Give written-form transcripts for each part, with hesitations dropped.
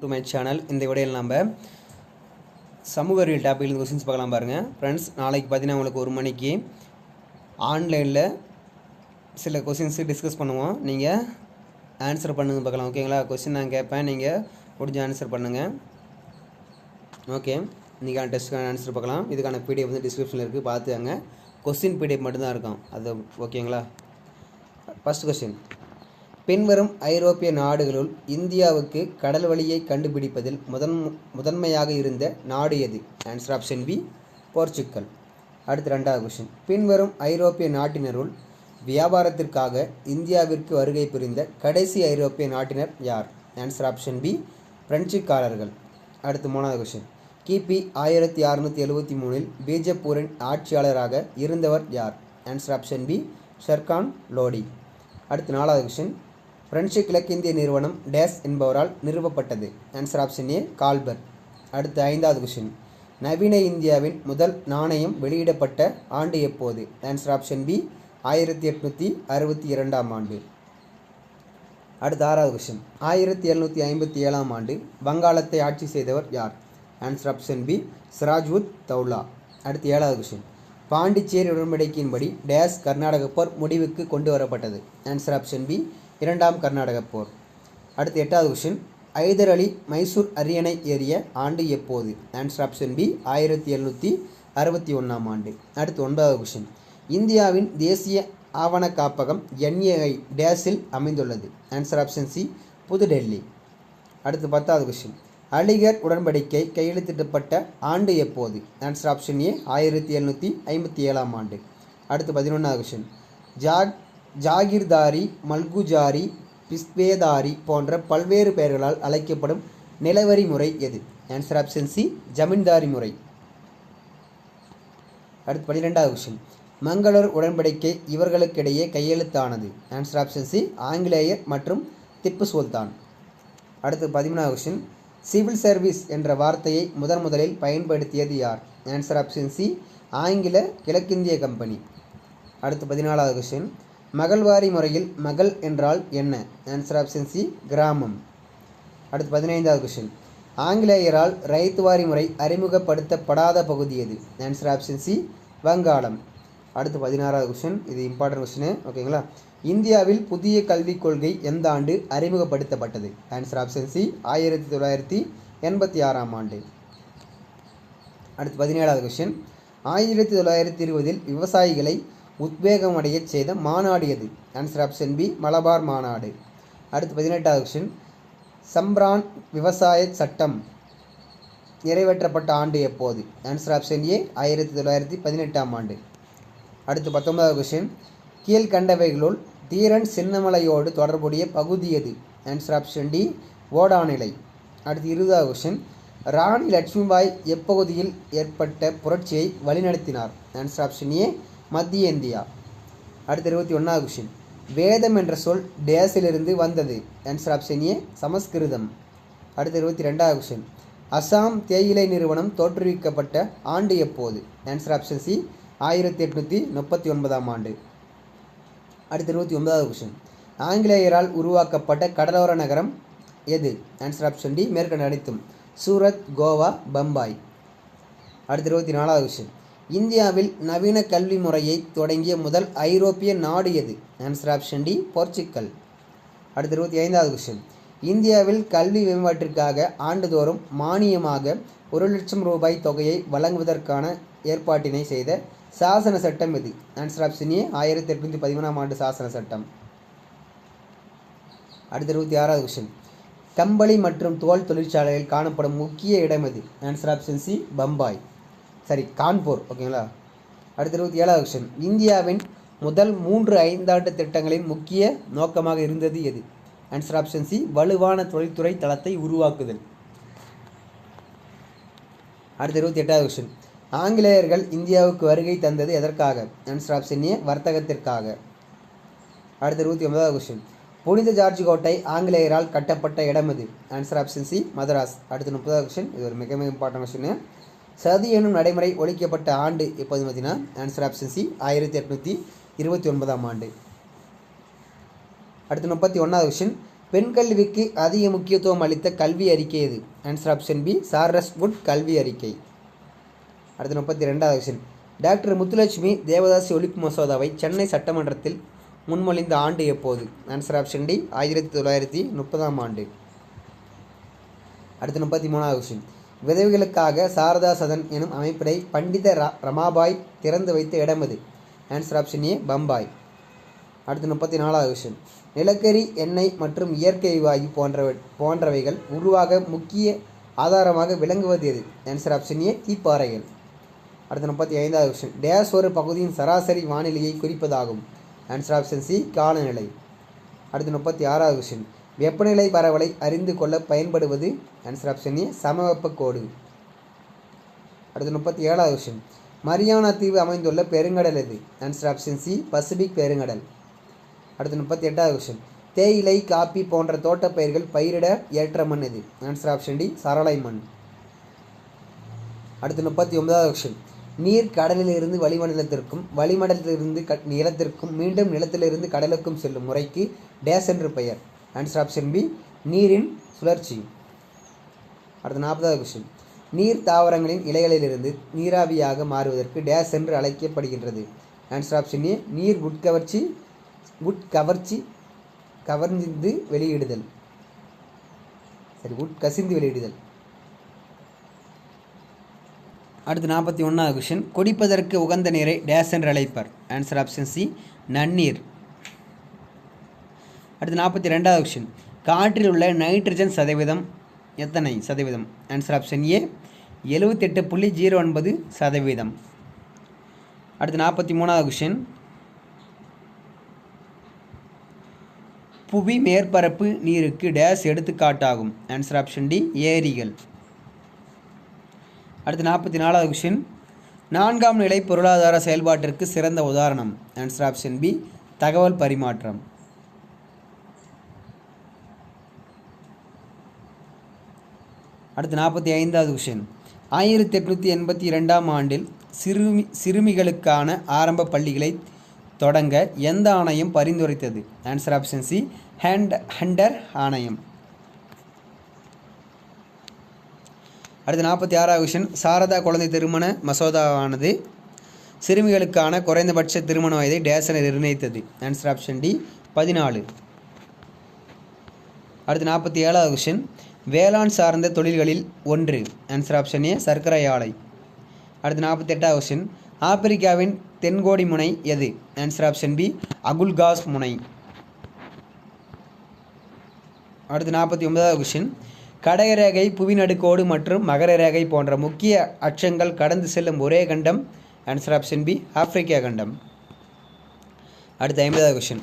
Welcome to my channel. இந்த வீடியோவில் நம்ம சமூக அறிவியல் டாப்பிக்கில் கொஸ்டின்ஸ் பார்க்கலாம் பாருங்கள் ஃப்ரெண்ட்ஸ். நாளைக்கு பார்த்தீங்கன்னா உங்களுக்கு 1 மணிக்கு ஆன்லைனில் சில கொஸ்டின்ஸு டிஸ்கஸ் பண்ணுவோம். நீங்கள் ஆன்சர் பண்ணுங்க பார்க்கலாம். ஓகேங்களா? கொஸ்டின் நான் கேட்பேன், நீங்கள் முடிஞ்ச ஆன்சர் பண்ணுங்கள். ஓகே, இன்றைக்கான டெஸ்ட்டுக்கான ஆன்சர் பார்க்கலாம். இதுக்கான பிடிஎஃப் வந்து டிஸ்கிரிப்ஷனில் இருக்குது, பார்த்துக்கங்க. கொஸ்டின் பிடிஎஃப் மட்டும்தான் இருக்கும் அது. ஓகேங்களா? ஃபஸ்ட் கொஸ்டின்: பின்வரும் ஐரோப்பிய நாடுகளுள் இந்தியாவுக்கு கடல் வழியை கண்டுபிடிப்பதில் முதன்மையாக இருந்த நாடு எது? Answer option B, Portugal. அடுத்து 2வது கொஸ்டின்: பின்வரும் ஐரோப்பிய நாட்டினருள் வியாபாரத்திற்காக இந்தியாவிற்கு வருகை புரிந்த கடைசி ஐரோப்பிய நாட்டினர் யார்? ஆன்சர் ஆப்ஷன் பி, பிரெஞ்சுக்காரர்கள். அடுத்து 3வது கொஸ்டின்: கிபி 1673 பீஜப்பூரின் ஆட்சியாளராக இருந்தவர் யார்? ஆன்சர் ஆப்ஷன் பி, ஷெர்கான் லோடி. அடுத்து 4வது கொஸ்டின்: பிரெஞ்சு கிழக்கிந்திய நிறுவனம் டேஸ் என்பவரால் நிறுவப்பட்டது? Answer option A, Colbert. அடுத்து 5வது கொஸ்டின்: நவீன இந்தியாவின் முதல் நாணயம் வெளியிடப்பட்ட ஆண்டு எப்போது? ஆன்சர் ஆப்ஷன் பி, 1862ஆம் ஆண்டு. அடுத்து 6வது கொஸ்டின்: 1757ஆம் ஆண்டு வங்காளத்தை ஆட்சி செய்தவர் யார்? Answer option B, Sirajud Daulah. அடுத்து 7வது கொஸ்டின்: பாண்டிச்சேரி உடன்படிக்கையின்படி டேஸ் கர்நாடக போர் முடிவுக்கு கொண்டு வரப்பட்டது? ஆன்சர் ஆப்ஷன் பி, 2ஆம் கர்நாடக போர். அடுத்து 8வது கொஸ்டின்: ஐதர் அலி மைசூர் அரியணை ஏறிய ஆண்டு எப்போது? ஆன்சர் ஆப்ஷன் பி, 1761ஆம் ஆண்டு. அடுத்து 9வது கொஸ்டின்: இந்தியாவின் தேசிய ஆவண காப்பகம் NAI டேஸில் அமைந்துள்ளது? ஆன்சர் ஆப்ஷன் சி, புதுடெல்லி. அடுத்து 10வது கொஸ்டின்: அலிகர் உடன்படிக்கை கையெழுத்திடப்பட்ட ஆண்டு எப்போது? ஆன்சர் ஆப்ஷன் ஏ, 1757ஆம் ஆண்டு. அடுத்து 11வது கொஸ்டின்: ஜாகிர்தாரி, மல்குஜாரி, பிஸ்பேதாரி போன்ற பல்வேறு பெயர்களால் அழைக்கப்படும் நிலவரி முறை எது? ஆன்சர் ஆப்ஷன் சி, ஜமீன்தாரி முறை. அடுத்து 12வது கொஸ்டின்: மங்களூர் உடன்படிக்கை இவர்களுக்கிடையே கையெழுத்தானது? ஆன்சர் ஆப்ஷன் சி, ஆங்கிலேயர் மற்றும் திப்பு சுல்தான். அடுத்து 13வது கொஸ்டின்: சிவில் சர்வீஸ் என்ற வார்த்தையை முதலில் பயன்படுத்தியது யார்? ஆன்சர் ஆப்ஷன் சி, ஆங்கில கிழக்கிந்திய கம்பெனி. அடுத்து 14வது கொஸ்டின்: மகள்வாரி முறையில் மகள் என்றால் என்ன? ஆன்சர் ஆப்ஷன் சி, கிராமம். அடுத்து 15வது கொஸ்டின்: ஆங்கிலேயரால் ரைத்துவாரி முறை அறிமுகப்படுத்தப்படாத பகுதி எது? ஆன்சர் ஆப்ஷன் சி, வங்காளம். அடுத்து 16வது கொஸ்டின், இது இம்பார்ட்டன்ட் கொஸ்டின். ஓகேங்களா? இந்தியாவில் புதிய கல்விக் கொள்கை எந்த ஆண்டு அறிமுகப்படுத்தப்பட்டது? ஆன்சர் ஆப்ஷன் சி, 1986ஆம் ஆண்டு. அடுத்து 17வது கொஸ்டின்: 1920இல் விவசாயிகளை உத்வேகமடைய செய்த மாநாடு எது? ஆன்சர் ஆப்ஷன் பி, மலபார் மாநாடு. அடுத்து 18வது கொஸ்டின்: சம்ரான் விவசாய சட்டம் நிறைவேற்றப்பட்ட ஆண்டு எப்போது? ஆன்சர் ஆப்ஷன் ஏ, 1918ஆம் ஆண்டு. அடுத்து 19வது கொஸ்டின்: கீழ்கண்டவைகளுள் தீரன் சின்னமலையோடு தொடர்புடைய பகுதி எது? Answer option D, Odanilai. அடுத்து 20வது கொஸ்டின்: ராணி லட்சுமிபாய் எப்பகுதியில் ஏற்பட்ட புரட்சியை வழிநடத்தினார்? ஆன்சர் ஆப்ஷன் ஏ, மத்திய இந்தியா. அடுத்து 21வது கொஸ்டின்: வேதம் என்ற சொல் டேஸிலிருந்து வந்தது? ஆன்சர் ஆப்ஷன் ஏ, சமஸ்கிருதம். அடுத்து 22வது கொஸ்டின்: அசாம் தேயிலை நிறுவனம் தோற்றுவிக்கப்பட்ட ஆண்டு எப்போது? ஆன்சர் ஆப்ஷன் சி, 1839ஆம் ஆண்டு. அடுத்து 29வது கொஸ்டின்: ஆங்கிலேயரால் உருவாக்கப்பட்ட கடலோர நகரம் எது? ஆன்சர் ஆப்ஷன் டி, மேற்கண்ட அனைத்தும். சூரத், கோவா, பம்பாய். அடுத்து 24வது கொஸ்டின்: இந்தியாவில் நவீன கல்வி முறையை தொடங்கிய முதல் ஐரோப்பிய நாடு எது? Answer option D, Portugal. அடுத்து 25வது கொஸ்டின்: இந்தியாவில் கல்வி மேம்பாட்டிற்காக ஆண்டுதோறும் மானியமாக 1,00,000 ரூபாய் தொகையை வழங்குவதற்கான ஏற்பாட்டினை செய்த சாசன சட்டம் எது? ஆன்சர் ஆப்ஷன் ஏ, 1813ஆம் ஆண்டு சாசன சட்டம். அடுத்து 26வது கொஸ்டின்: கம்பளி மற்றும் தோல் தொழிற்சாலையில் காணப்படும் முக்கிய இடம் எது? Answer option C, Bombay, Kanpur. ஓகேங்களா? அடுத்து 27வது கொஸ்டின்: இந்தியாவின் முதல் 3 ஐந்தாண்டு திட்டங்களின் முக்கிய நோக்கமாக இருந்தது எது? ஆன்சர் ஆப்ஷன் சி, வலுவான தொழில்துறை தளத்தை உருவாக்குதல். அடுத்து 28வது கொஸ்டின்: ஆங்கிலேயர்கள் இந்தியாவுக்கு வருகை தந்தது எதற்காக? ஆன்சர் ஆப்ஷன் ஏ, வர்த்தகத்திற்காக. அடுத்து 29வது கொஸ்டின்: புனித ஜார்ஜ் கோட்டை ஆங்கிலேயரால் கட்டப்பட்ட இடம் எது? Answer option C, Madras. அடுத்து 30வது கொஸ்டின், இது ஒரு மிக இம்பார்ட்டன்ட் கொஸ்டின். சதி எனும் நடைமுறை ஒழிக்கப்பட்ட ஆண்டு எப்போது பார்த்தீங்கன்னா ஆன்சர் ஆப்ஷன் சி, 1829ஆம் ஆண்டு. அடுத்து 31வது கொஸ்டின்: பெண் கல்விக்கு அதிக முக்கியத்துவம் அளித்த கல்வி அறிக்கை எது? Answer option B Charles Wood கல்வி அறிக்கை. அடுத்து 32வது கொஸ்டின். டாக்டர் முத்துலட்சுமி தேவதாசி ஒழிப்பு மசோதாவை சென்னை சட்டமன்றத்தில் முன்மொழிந்த ஆண்டு எப்போது? ஆன்சர் ஆப்ஷன் டி 1930ஆம் ஆண்டு. அடுத்து 33வது கொஸ்டின். விதவைகளுக்காக சாரதா சதன் எனும் அமைப்பினை பண்டித ரமாபாய் திறந்து வைத்த இடம் எது? ஆன்சர் ஆப்ஷன் ஏ பம்பாய். அடுத்து 34வது கொஸ்டின். நிலக்கரி, எண்ணெய் மற்றும் இயற்கை வாயு போன்றவைகள் உருவாக முக்கிய ஆதாரமாக விளங்குவது எது? ஆன்சர் ஆப்ஷன் ஏ தீப்பாறைகள். அடுத்து 35வது கொஸ்டின். டேஸ் ஒரு பகுதியின் சராசரி வானிலையை குறிப்பதாகும். ஆன்சர் ஆப்ஷன் சி காலநிலை. அடுத்து 36வது கொஸ்டின். வெப்பநிலை பரவலை அறிந்து கொள்ள பயன்படுவது? ஆன்சர் ஆப்ஷன் ஏ சமவெப்ப கோடு. அடுத்து 37வது கொஸ்டின். மரியானா தீவு அமைந்துள்ள பெருங்கடல் எது? ஆன்சர் ஆப்ஷன் சி பசிபிக் பெருங்கடல். அடுத்து 38வது கொஸ்டின். தேயிலை, காப்பி போன்ற தோட்டப்பயிர்கள் பயிரிட ஏற்ற மண் எது? ஆன்சர் ஆப்ஷன் டி சரளை மண். அடுத்து 39வது கொஸ்டின். நீர் கடலிலிருந்து வளிமண்டலத்திற்கும் வளிமண்டலத்திலிருந்து நிலத்திற்கும் மீண்டும் நிலத்திலிருந்து கடலுக்கும் செல்லும் முறைக்கு டேஸ் என்று பெயர்? ஆன்சர் ஆப்ஷன் பி நீரின் சுழற்சி. அடுத்து 40வது கொஸ்டின். நீர் தாவரங்களின் இலைகளிலிருந்து நீராவியாக மாறுவதற்கு டேஸ் என்று அழைக்கப்படுகின்றது? ஆன்சர் ஆப்ஷன் ஏ நீர் கவர்ந்து வெளியிடுதல். உட்கசிந்து வெளியிடுதல். அடுத்து 41வது கொஸ்டின். குடிப்பதற்கு உகந்த நீரை டேஸ் என்று அழைப்பர்? ஆன்சர் ஆப்ஷன் சி நன்னீர். அடுத்து 42வது கொஸ்டின். காற்றில் உள்ள நைட்ரஜன் சதவீதம் எத்தனை சதவீதம்? ஆன்சர் ஆப்ஷன் ஏ 78.09%. அடுத்து 43வது கொஸ்டின். புவி மேற்பரப்பு நீருக்கு டேஸ் எடுத்துக்காட்டாகும்? ஆன்சர் ஆப்ஷன் டி ஏரிகள். அடுத்து 44வது கொஸ்டின். 4ஆம் நிலை பொருளாதார செயல்பாட்டிற்கு சிறந்த உதாரணம்? ஆன்சர் ஆப்ஷன் பி தகவல் பரிமாற்றம். அடுத்து 45வது கொஸ்டின். 1882ஆம் ஆண்டில் சிறுமிகளுக்கான ஆரம்ப பள்ளிகளை தொடங்க எந்த ஆணையம் பரிந்துரைத்தது? ஆன்சர் ஆப்ஷன் சி ஹண்டர் ஆணையம். அடுத்து 46வது கொஸ்டின். சாரதா குழந்தை திருமண மசோதாவானது சிறுமிகளுக்கான குறைந்தபட்ச திருமண வயதை டேஸ் என நிர்ணயித்தது? Answer option D 14. அடுத்து 47வது கொஸ்டின். வேளாண் சார்ந்த தொழில்களில் ஒன்று? ஆன்சர் ஆப்ஷன் ஏ சர்க்கரை ஆலை. அடுத்து 48வது கொஸ்டின். ஆப்பிரிக்காவின் தென்கோடி முனை எது? ஆன்சர் ஆப்ஷன் பி அகுல்காஸ் முனை. அடுத்து 49வது கொஸ்டின். கடகரேகை, புவிநடுக்கோடு மற்றும் மகர ரேகை போன்ற முக்கிய அச்சங்கள் கடந்து செல்லும் ஒரே கண்டம்? ஆன்சர் ஆப்ஷன் பி ஆப்பிரிக்கா கண்டம். அடுத்து 50வது கொஸ்டின்.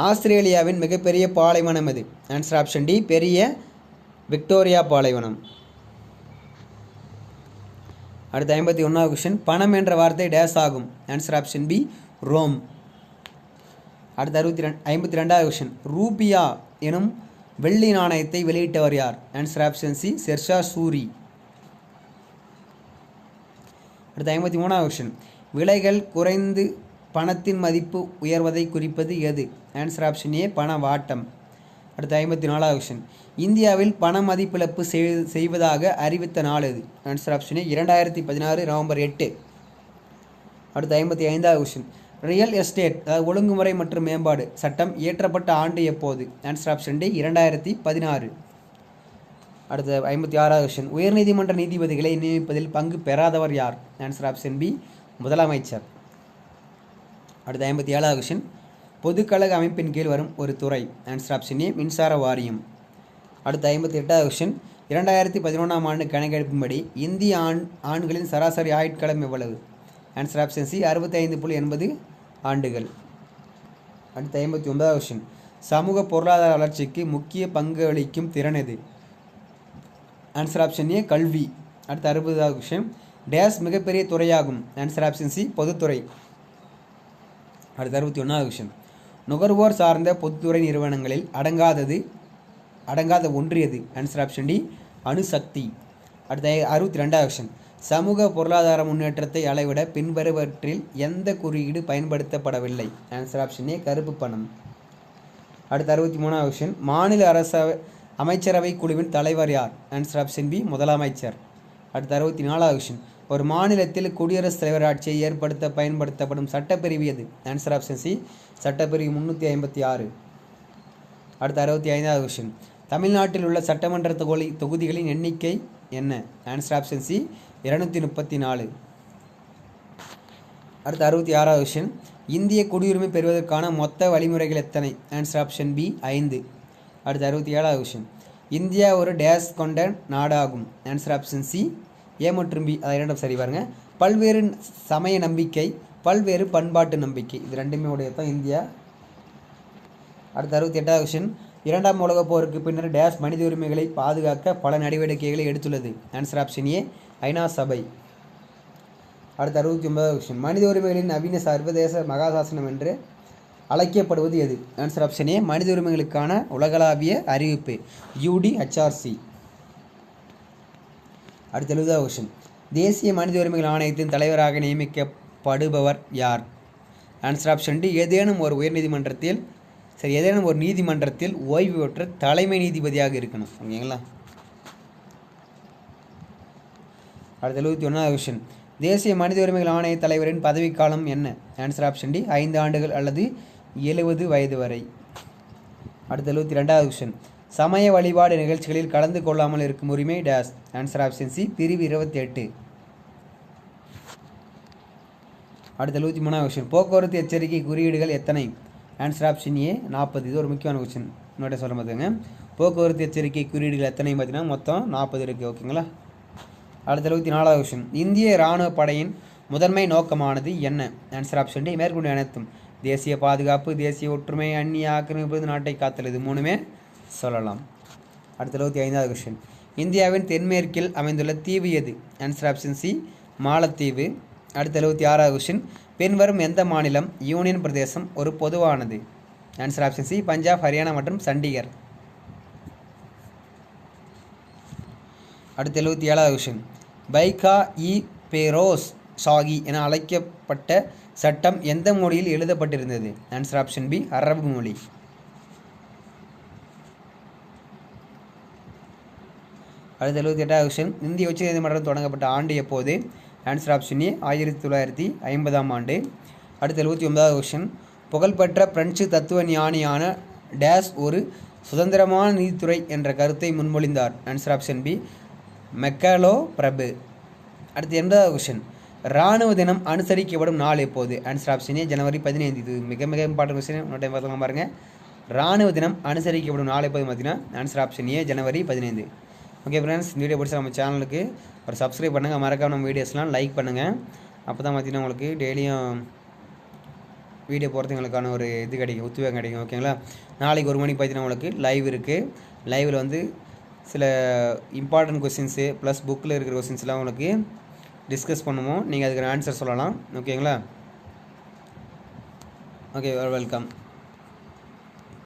ஆஸ்திரேலியாவின் மிகப்பெரிய பாலைவனம் எது? ஆன்சர் ஆப்ஷன் டி பெரிய விக்டோரியா பாலைவனம். அடுத்து 51வது கொஸ்டின். பணம் என்ற வார்த்தை டேஸ் ஆகும்? Answer option B Rome. அடுத்து 52வது கொஸ்டின். ரூபியா எனும் வெள்ளி நாணயத்தை வெளியிட்டவர் யார்? Answer option C Sher Shah Suri. அடுத்து 53வது கொஸ்டின். விலைகள் குறைந்து பணத்தின் மதிப்பு உயர்வதை குறிப்பது எது? ஆன்சர் ஆப்ஷன் ஏ பண வாட்டம். அடுத்து 54வது கொஸ்டின். இந்தியாவில் பண மதிப்பிழப்பு செய்வதாக அறிவித்த நாள் எது? ஆன்சர் ஆப்ஷன் ஏ 2016 நவம்பர் 8. அடுத்து 55வது கொஸ்டின். ரியல் எஸ்டேட் அதாவது ஒழுங்குமுறை மற்றும் மேம்பாடு சட்டம் இயற்றப்பட்ட ஆண்டு எப்போது? Answer option D 2016. அடுத்து 56வது கொஸ்டின். உயர்நீதிமன்ற நீதிபதிகளை நியமிப்பதில் பங்கு பெறாதவர் யார்? ஆன்சர் ஆப்ஷன் பி முதலமைச்சர். அடுத்து 57வது கொஸ்டின். பொதுக்கழக அமைப்பின் கீழ் வரும் ஒரு துறை? ஆன்சர் ஆப்ஷன் ஏ மின்சார வாரியம். அடுத்து 58வது கொஸ்டின். 2011ஆம் ஆண்டு கணக்கெடுப்பின்படி இந்திய ஆண்களின் சராசரி ஆயுட்காலம் எவ்வளவு? ஆன்சர் ஆப்ஷன் சி 65.80 ஆண்டுகள். அடுத்து 59வது கொஸ்டின். சமூக பொருளாதார வளர்ச்சிக்கு முக்கிய பங்கு அளிக்கும் திறன் எது? ஆன்சர் ஆப்ஷன் ஏ கல்வி. அடுத்து 60வது கொஸ்டின். டேஸ் மிகப்பெரிய துறையாகும்? ஆன்சர் ஆப்ஷன் சி பொதுத்துறை. அடுத்து 61வது கொஸ்டின். நுகர்வோர் சார்ந்த பொதுத்துறை நிறுவனங்களில் அடங்காத ஒன்று எது? ஆன்சர் ஆப்ஷன் டி அணுசக்தி. அடுத்த 62வது கொஸ்டின். சமூக பொருளாதார முன்னேற்றத்தை அளவிட பின்வருவற்றில் எந்த குறியீடு பயன்படுத்தப்படவில்லை? ஆன்சர் ஆப்ஷன் ஏ கருப்பு பணம். அடுத்து 63வது கொஸ்டின், மாநில அமைச்சரவை குழுவின் தலைவர் யார்? ஆன்சர் ஆப்ஷன் பி முதலமைச்சர். அடுத்து 64வது கொஸ்டின், ஒரு மாநிலத்தில் குடியரசுத் தலைவர் ஆட்சியை ஏற்படுத்த பயன்படுத்தப்படும் சட்டப்பிரிவு எது? ஆன்சர் ஆப்ஷன் சி சட்டப்பிரிவு 356. அடுத்து 65வது கொஸ்டின், தமிழ்நாட்டில் உள்ள சட்டமன்ற தொகுதிகளின் எண்ணிக்கை என்ன? Answer option C 234. அடுத்து 66வது கொஸ்டின், இந்திய குடியுரிமை பெறுவதற்கான மொத்த வழிமுறைகள் எத்தனை? Answer option B 5. அடுத்து 67வது கொஸ்டின், இந்தியா ஒரு டேஸ் கொண்ட நாடாகும். ஆன்சர் ஆப்ஷன் சி ஏ மற்றும் பி, அதை இரண்டும் சரி பாருங்க. பல்வேறு சமய நம்பிக்கை, பல்வேறு பண்பாட்டு நம்பிக்கை, இது ரெண்டுமே உடையது தான் இந்தியா. அடுத்து 68வது கொஸ்டின், இரண்டாம் உலகப் போருக்கு பின்னர் டேஸ் மனித உரிமைகளை பாதுகாக்க பல நடவடிக்கைகளை எடுத்துள்ளது. ஆன்சர் ஆப்ஷன் ஏ ஐநா சபை. அடுத்து 69வது கொஸ்டின், மனித உரிமைகளின் நவீன சர்வதேச மகாசாசனம் என்று அழைக்கப்படுவது எது? ஆன்சர் ஆப்ஷன் ஏ மனித உரிமைகளுக்கான உலகளாவிய அறிவிப்பு UDHRC. அடுத்து 70வது கொஸ்டின், தேசிய மனித உரிமைகள் ஆணையத்தின் தலைவராக நியமிக்கப்படுபவர் யார்? ஆன்சர் ஆப்ஷன் டி ஏதேனும் ஒரு நீதிமன்றத்தில் ஓய்வு பெற்ற தலைமை நீதிபதியாக இருக்கணும். ஓகேங்களா? அடுத்து 71வது கொஸ்டின், தேசிய மனித உரிமைகள் ஆணைய தலைவரின் பதவிக்காலம் என்ன? ஆன்சர் ஆப்ஷன் டி 5 ஆண்டுகள் அல்லது 70 வயது வரை. அடுத்து 72வது கொஸ்டின், சமய வழிபாடு நிகழ்ச்சிகளில் கலந்து கொள்ளாமல் இருக்கும் உரிமை டேஸ். ஆன்சர் ஆப்ஷன் சி பிரிவு 28. அடுத்து 73வது கொஸ்டின், போக்குவரத்து எச்சரிக்கை குறியீடுகள் எத்தனை? ஆன்சர் ஆப்ஷன் ஏ 40. இது ஒரு முக்கியமான கொஸ்டின், இன்னொரு சொல்ல பார்த்துங்க. போக்குவரத்து எச்சரிக்கை குறியீடுகள் எத்தனை பார்த்தீங்கன்னா மொத்தம் 40 இருக்குது. ஓகேங்களா? அடுத்து 74வது கொஸ்டின், இந்திய இராணுவ படையின் முதன்மை நோக்கமானது என்ன? ஆன்சர் ஆப்ஷன் டி மேற்கொண்டு அனைத்தும். தேசிய பாதுகாப்பு, தேசிய ஒற்றுமை, அந்நிய ஆக்கிரமிப்பு, நாட்டை காத்தல், இது மூணுமே சொல்லலாம். அடுத்து 75வது கொஸ்டின், இந்தியாவின் தென்மேற்கில் அமைந்துள்ள தீவு எது? ஆன்சர் ஆப்ஷன் சி மாலத்தீவு. அடுத்து 76வது கொஸ்டின், பின்வரும் எந்த மாநிலம், யூனியன் பிரதேசம் ஒரு பொதுவானது? Answer option C Punjab, Haryana மற்றும் சண்டிகர். அடுத்து 77வது கொஸ்டின், பைகா இ பெரோஸ் ஷாகி என அழைக்கப்பட்ட சட்டம் எந்த மொழியில் எழுதப்பட்டிருந்தது? ஆன்சர் ஆப்ஷன் பி அரபு மொழி. அடுத்து 78வது கொஸ்டின், இந்திய உச்ச நீதிமன்றம் தொடங்கப்பட்ட ஆண்டு எப்போது? ஆன்சர் ஆப்ஷன் ஏ 1950ஆம் ஆண்டு. அடுத்து 79வது கொஸ்டின், புகழ்பெற்ற பிரெஞ்சு தத்துவ ஞானியான டேஸ் ஒரு சுதந்திரமான நீதித்துறை என்ற கருத்தை முன்மொழிந்தார். ஆன்சர் ஆப்ஷன் பி மெக்காலோ பிரபு. அடுத்து 80வது கொஸ்டின், இராணுவ தினம் அனுசரிக்கப்படும் நாள் எப்போது? ஆன்சர் ஆப்ஷன் ஏ ஜனவரி 15. இது மிக மிக இம்பார்ட்டன்ட் கொஸ்டின், இன்னொரு டைம் பார்த்துக்கலாம் பாருங்கள். இராணுவ தினம் அனுசரிக்கப்படும் நாள் எப்போது பார்த்தீங்கன்னா ஆன்சர் ஆப்ஷன் ஏ ஜனவரி 15. ஓகே ஃப்ரெண்ட்ஸ், இந்த வீடியோ பிடிச்சா நம்ம சேனலுக்கு ஒரு சப்ஸ்கிரைப் பண்ணுங்கள், மறக்காம நம்ம வீடியோஸ்லாம் லைக் பண்ணுங்கள். அப்போ தான் பார்த்தீங்கன்னா உங்களுக்கு டெய்லியும் வீடியோ போகிறதுக்கு எங்களுக்கான ஒரு இது கிடைக்கும், உத்வேகம் கிடைக்கும். ஓகேங்களா? நாளைக்கு 1 மணிக்கு பார்த்தீங்கன்னா உங்களுக்கு லைவ் இருக்குது. லைவில் வந்து சில இம்பார்ட்டன்ட் கொஸ்டின்ஸு ப்ளஸ் புக்கில் இருக்கிற கொஸ்டின்ஸ்லாம் உங்களுக்கு டிஸ்கஸ் பண்ணுவோம். நீங்கள் அதுக்கு ஆன்சர் சொல்லலாம். ஓகேங்களா? Okay, welcome.